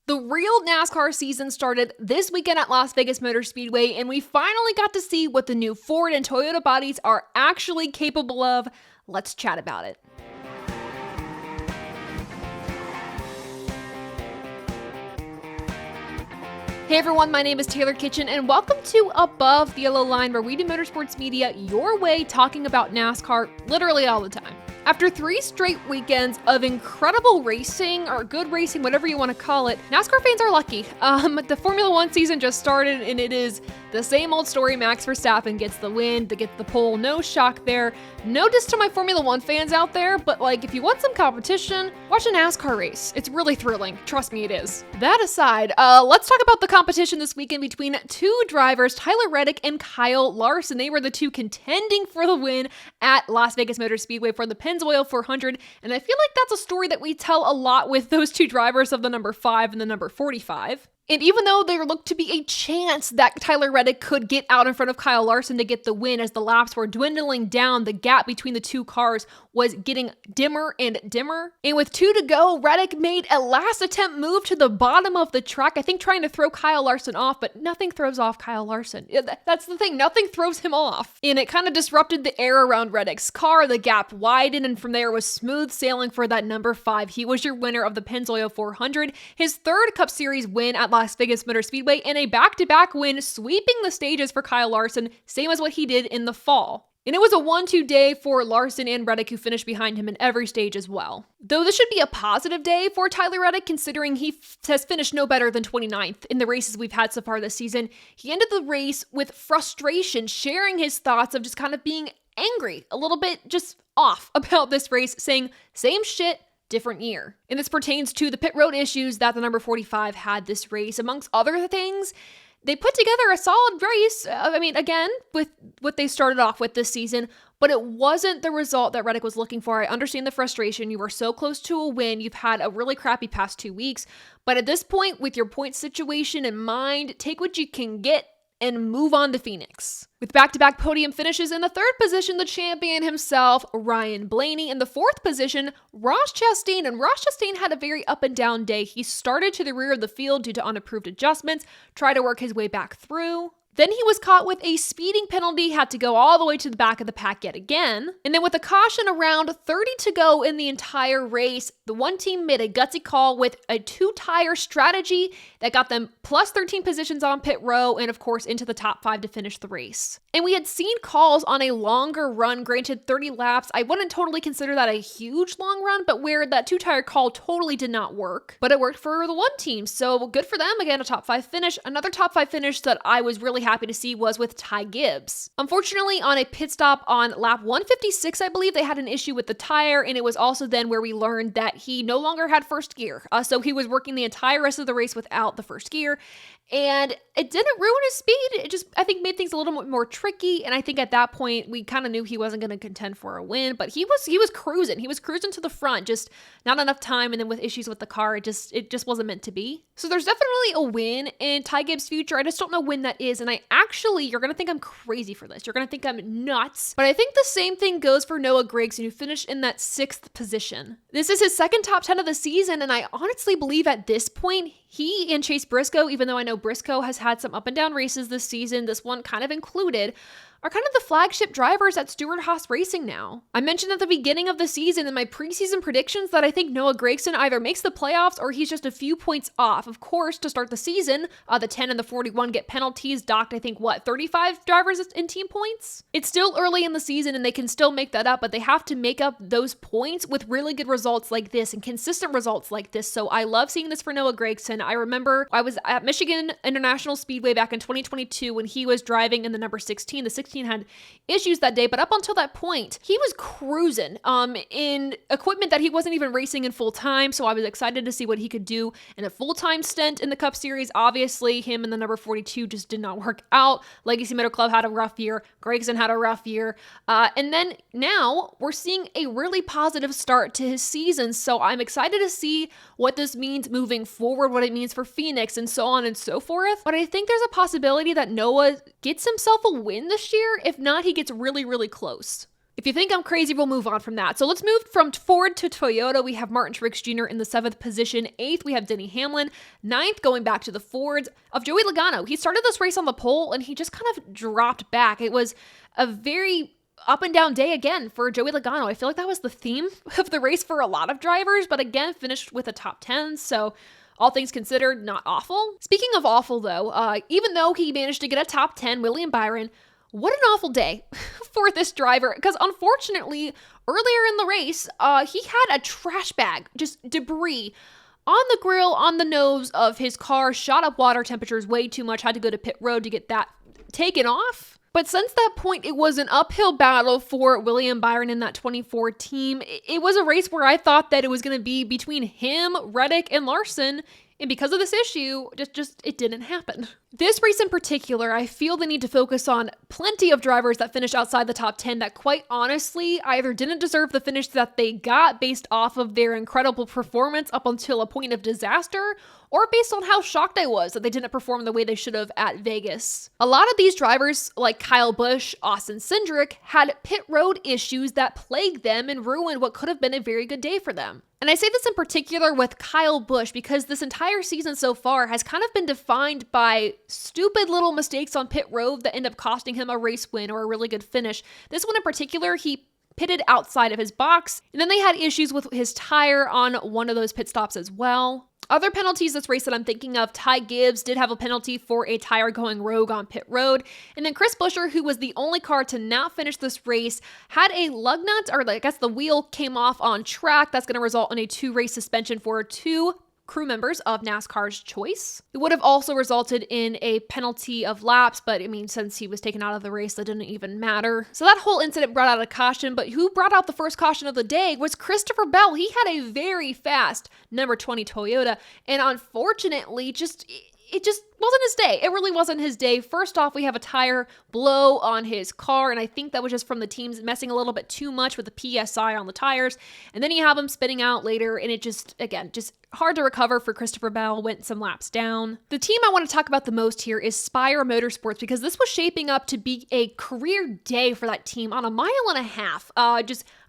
The real NASCAR season started this weekend at Las Vegas Motor Speedway, and we finally got to see what the new Ford and Toyota bodies are actually capable of. Let's chat about it. Hey everyone, my name is Taylor Kitchen, and welcome to Above the Yellow Line, where we do motorsports media your way, talking about NASCAR literally all the time. After 3 straight weekends of incredible racing, or good racing, whatever you want to call it, NASCAR fans are lucky. The Formula One season just started, and it is the same old story. Max Verstappen gets the win, gets the pole, no shock there. No diss to my Formula One fans out there, but if you want some competition, watch a NASCAR race. It's really thrilling. Trust me, it is. That aside, let's talk about the competition this weekend between 2 drivers, Tyler Reddick and Kyle Larson. They were the 2 contending for the win at Las Vegas Motor Speedway for the Pennzoil 400, and I feel like that's a story that we tell a lot with those 2 drivers of the number 5 and the number 45. And even though there looked to be a chance that Tyler Reddick could get out in front of Kyle Larson to get the win as the laps were dwindling down, the gap between the 2 cars was getting dimmer and dimmer. And with 2 to go, Reddick made a last attempt move to the bottom of the track, I think trying to throw Kyle Larson off, but nothing throws off Kyle Larson. That's the thing, nothing throws him off. And it kind of disrupted the air around Reddick's car, the gap widened, and from there was smooth sailing for that number 5. He was your winner of the Pennzoil 400, his 3rd Cup Series win at Las Vegas Motor Speedway, and a back-to-back win sweeping the stages for Kyle Larson, same as what he did in the fall. And it was a 1-2 day for Larson and Reddick, who finished behind him in every stage as well. Though this should be a positive day for Tyler Reddick, considering he has finished no better than 29th in the races we've had so far this season. He ended the race with frustration, sharing his thoughts of just kind of being angry, a little bit just off about this race, saying, same shit, different year. And this pertains to the pit road issues that the number 45 had this race. Amongst other things, they put together a solid race. Again, with what they started off with this season, but it wasn't the result that Reddick was looking for. I understand the frustration. You were so close to a win. You've had a really crappy past 2 weeks. But at this point, with your point situation in mind, take what you can get and move on to Phoenix. With back-to-back podium finishes in the 3rd position, the champion himself, Ryan Blaney. In the 4th position, Ross Chastain. And Ross Chastain had a very up and down day. He started to the rear of the field due to unapproved adjustments, tried to work his way back through. Then he was caught with a speeding penalty, had to go all the way to the back of the pack yet again. And then with a caution around 30 to go in the entire race, the one team made a gutsy call with a 2-tire strategy that got them plus 13 positions on pit row and of course into the top 5 to finish the race. And we had seen calls on a longer run, granted 30 laps. I wouldn't totally consider that a huge long run, but where that 2-tire call totally did not work. But it worked for the one team, so good for them. Again, a top 5 finish. Another top 5 finish that I was really happy to see was with Ty Gibbs. Unfortunately, on a pit stop on lap 156, I believe they had an issue with the tire, and it was also then where we learned that he no longer had first gear. So he was working the entire rest of the race without the first gear, and it didn't ruin his speed. It just, I think, made things a little bit more tricky, and I think at that point, we kind of knew he wasn't going to contend for a win, but he was cruising. He was cruising to the front, just not enough time, and then with issues with the car, it just wasn't meant to be. So there's definitely a win in Ty Gibbs' future. I just don't know when that is, and you're going to think I'm crazy for this. You're going to think I'm nuts, but I think the same thing goes for Noah Gragson, who finished in that 6th position. This is his 2nd top 10 of the season, and I honestly believe at this point, he and Chase Briscoe, even though I know Briscoe has had some up and down races this season, this one kind of included, are kind of the flagship drivers at Stewart-Haas Racing now. I mentioned at the beginning of the season in my preseason predictions that I think Noah Gragson either makes the playoffs or he's just a few points off. Of course, to start the season, the 10 and the 41 get penalties, docked, 35 drivers in team points? It's still early in the season and they can still make that up, but they have to make up those points with really good results like this and consistent results like this. So I love seeing this for Noah Gragson. I remember I was at Michigan International Speedway back in 2022 when he was driving in the number 16. The 16 had issues that day, but up until that point, he was cruising in equipment that he wasn't even racing in full time. So I was excited to see what he could do in a full-time stint in the Cup Series. Obviously, him and the number 42 just did not work out. Legacy Motor Club had a rough year. Gragson had a rough year. And then now we're seeing a really positive start to his season. So I'm excited to see what this means moving forward, what it means for Phoenix and so on and so forth. But I think there's a possibility that Noah gets himself a win this year. If not, he gets really, really close. If you think I'm crazy, we'll move on from that. So let's move from Ford to Toyota. We have Martin Truex Jr. in the 7th position. 8th, we have Denny Hamlin. 9th, going back to the Fords of Joey Logano. He started this race on the pole and he just kind of dropped back. It was a very up and down day again for Joey Logano. I feel like that was the theme of the race for a lot of drivers, but again, finished with a top 10. So all things considered, not awful. Speaking of awful though, even though he managed to get a top 10, William Byron, what an awful day for this driver, because unfortunately, earlier in the race, he had a trash bag, just debris, on the grill, on the nose of his car, shot up water temperatures way too much, had to go to pit road to get that taken off. But since that point, it was an uphill battle for William Byron in that 24 team. It was a race where I thought that it was going to be between him, Reddick, and Larson. And because of this issue, it didn't happen. This race in particular, I feel they need to focus on plenty of drivers that finished outside the top 10 that quite honestly either didn't deserve the finish that they got based off of their incredible performance up until a point of disaster, or based on how shocked I was that they didn't perform the way they should have at Vegas. A lot of these drivers, like Kyle Busch, Austin Cindric, had pit road issues that plagued them and ruined what could have been a very good day for them. And I say this in particular with Kyle Busch because this entire season so far has kind of been defined by stupid little mistakes on pit road that end up costing him a race win or a really good finish. This one in particular, he pitted outside of his box, and then they had issues with his tire on one of those pit stops as well. Other penalties this race that I'm thinking of, Ty Gibbs did have a penalty for a tire going rogue on pit road. And then Chris Buescher, who was the only car to not finish this race, had a lug nut, or I guess the wheel came off on track. That's going to result in a 2-race suspension for 2 crew members of NASCAR's choice. It would have also resulted in a penalty of laps, but I mean, since he was taken out of the race, that didn't even matter. So that whole incident brought out a caution, but who brought out the first caution of the day was Christopher Bell. He had a very fast number 20 Toyota, and unfortunately, it just wasn't his day. It really wasn't his day. First off, we have a tire blow on his car, and I think that was just from the teams messing a little bit too much with the PSI on the tires. And then you have him spinning out later, and it just hard to recover for Christopher Bell, went some laps down. The team I want to talk about the most here is Spire Motorsports, because this was shaping up to be a career day for that team on a mile and a half.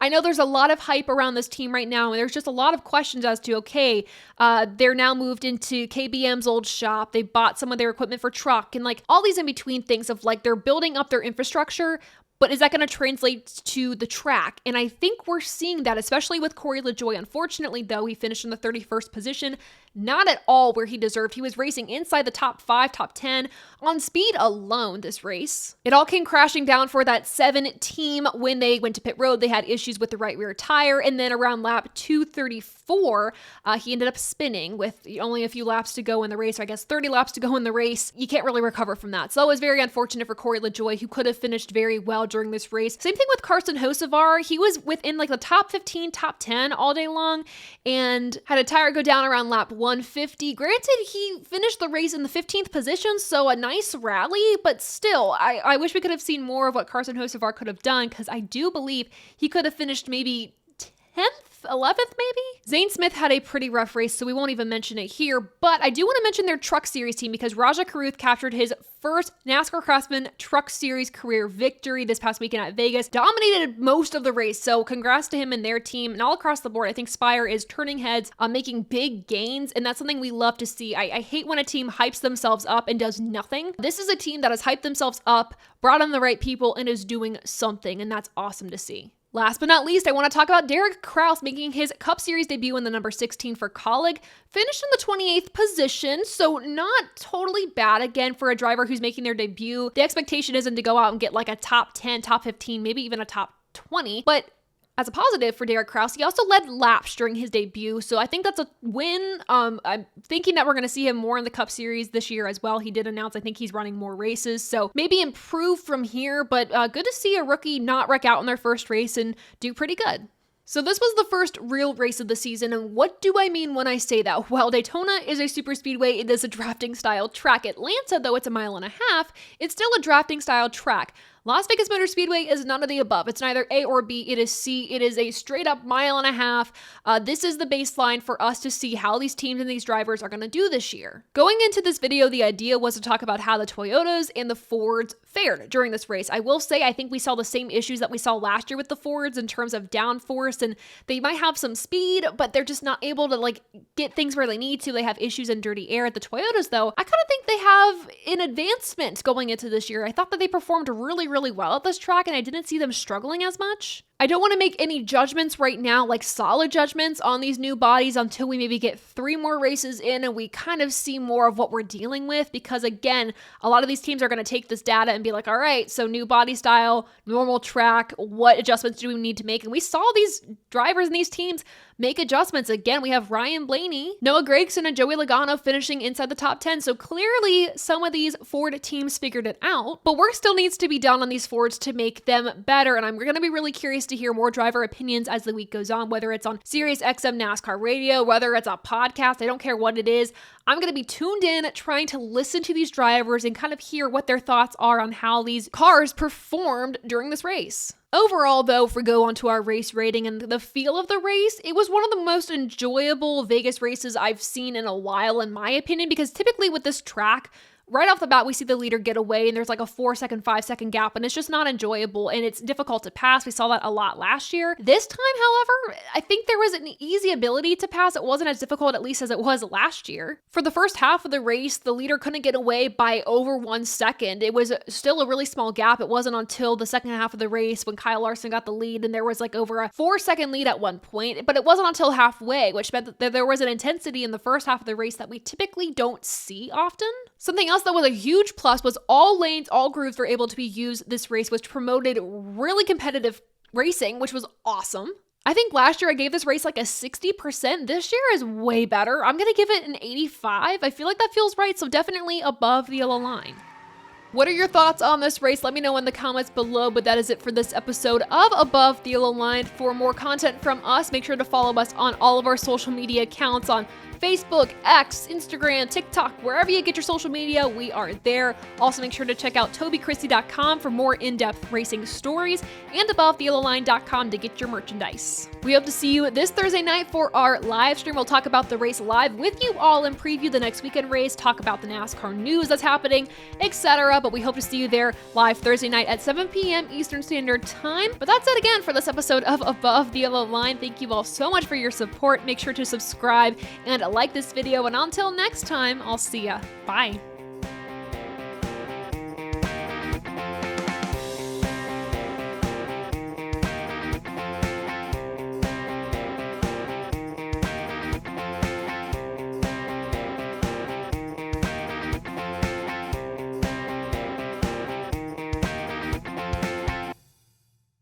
I know there's a lot of hype around this team right now, and there's just a lot of questions as to, okay, they're now moved into KBM's old shop. They bought some of their equipment for truck and like all these in between things of like they're building up their infrastructure, but is that going to translate to the track? And I think we're seeing that, especially with Corey LaJoie. Unfortunately, though, he finished in the 31st position, not at all where he deserved. He was racing inside the top 5, top 10 on speed alone this race. It all came crashing down for that 7 team when they went to pit road. They had issues with the right rear tire, and then around lap 234, he ended up spinning with only a few laps to go in the race, or I guess 30 laps to go in the race. You can't really recover from that. So it was very unfortunate for Corey LaJoie, who could have finished very well during this race. Same thing with Carson Hocevar. He was within like the top 15, top 10 all day long, and had a tire go down around lap 150. Granted, he finished the race in the 15th position, so a nice rally, but still, I wish we could have seen more of what Carson Hocevar could have done, because I do believe he could have finished maybe 10th, 11th maybe? Zane Smith had a pretty rough race, so we won't even mention it here, but I do want to mention their Truck Series team, because Raja Carruth captured his first NASCAR Craftsman Truck Series career victory this past weekend at Vegas, dominated most of the race, so congrats to him and their team. And all across the board, I think Spire is turning heads on making big gains, and that's something we love to see. I hate when a team hypes themselves up and does nothing. This is a team that has hyped themselves up, brought in the right people, and is doing something, and that's awesome to see. Last but not least, I want to talk about Derek Kraus making his Cup Series debut in the number 16 for Colleague. Finished in the 28th position, so not totally bad again for a driver who's making their debut. The expectation isn't to go out and get like a top 10, top 15, maybe even a top 20, but as a positive for Derek Kraus, he also led laps during his debut, so I think that's a win. I'm thinking that we're going to see him more in the Cup Series this year as well. He did announce, I think he's running more races, so maybe improve from here, but good to see a rookie not wreck out in their first race and do pretty good. So this was the first real race of the season, and what do I mean when I say that? Well, Daytona is a super speedway. It is a drafting style track. Atlanta, though it's a mile and a half, it's still a drafting style track. Las Vegas Motor Speedway is none of the above. It's neither A or B, it is C. It is a straight up mile and a half. This is the baseline for us to see how these teams and these drivers are going to do this year. Going into this video, the idea was to talk about how the Toyotas and the Fords fared during this race. I will say I think we saw the same issues that we saw last year with the Fords in terms of downforce, and they might have some speed, but they're just not able to get things where they need to. They have issues in dirty air. At the Toyotas, though, I kind of think they have an advancement going into this year. I thought that they performed really well at this track, and I didn't see them struggling as much. I don't want to make any judgments right now, like solid judgments on these new bodies, until we maybe get 3 more races in and we kind of see more of what we're dealing with, because again, a lot of these teams are going to take this data and be like, all right, so new body style, normal track, what adjustments do we need to make? And we saw these drivers and these teams make adjustments. Again, we have Ryan Blaney, Noah Gragson, and Joey Logano finishing inside the top 10. So clearly some of these Ford teams figured it out, but work still needs to be done on these Fords to make them better. And I'm going to be really curious to hear more driver opinions as the week goes on, whether it's on Sirius XM NASCAR radio, whether it's a podcast, I don't care what it is. I'm going to be tuned in trying to listen to these drivers and kind of hear what their thoughts are on how these cars performed during this race. Overall, though, if we go on to our race rating and the feel of the race, it was one of the most enjoyable Vegas races I've seen in a while, in my opinion, because typically with this track, right off the bat, we see the leader get away and there's like a 4-second, 5-second gap, and it's just not enjoyable and it's difficult to pass. We saw that a lot last year. This time, however, I think there was an easy ability to pass. It wasn't as difficult, at least, as it was last year. For the first half of the race, the leader couldn't get away by over 1 second. It was still a really small gap. It wasn't until the second half of the race when Kyle Larson got the lead and there was like over a 4-second lead at one point, but it wasn't until halfway, which meant that there was an intensity in the first half of the race that we typically don't see often. Something else that was a huge plus was all lanes, all grooves were able to be used this race, which promoted really competitive racing, which was awesome. I think last year I gave this race like a 60%. This year is way better. I'm going to give it an 85. I feel like that feels right, so definitely above the yellow line. What are your thoughts on this race? Let me know in the comments below, but that is it for this episode of Above the Yellow Line. For more content from us, make sure to follow us on all of our social media accounts on Facebook, X, Instagram, TikTok, wherever you get your social media, we are there. Also, make sure to check out TobyChristieCom for more in-depth racing stories and AboveTheYellowLine.com to get your merchandise. We hope to see you this Thursday night for our live stream. We'll talk about the race live with you all and preview the next weekend race, talk about the NASCAR news that's happening, etc. But we hope to see you there live Thursday night at 7 p.m. Eastern Standard Time. But that's it again for this episode of Above the Yellow Line. Thank you all so much for your support. Make sure to subscribe and like this video, and until next time, I'll see ya. Bye.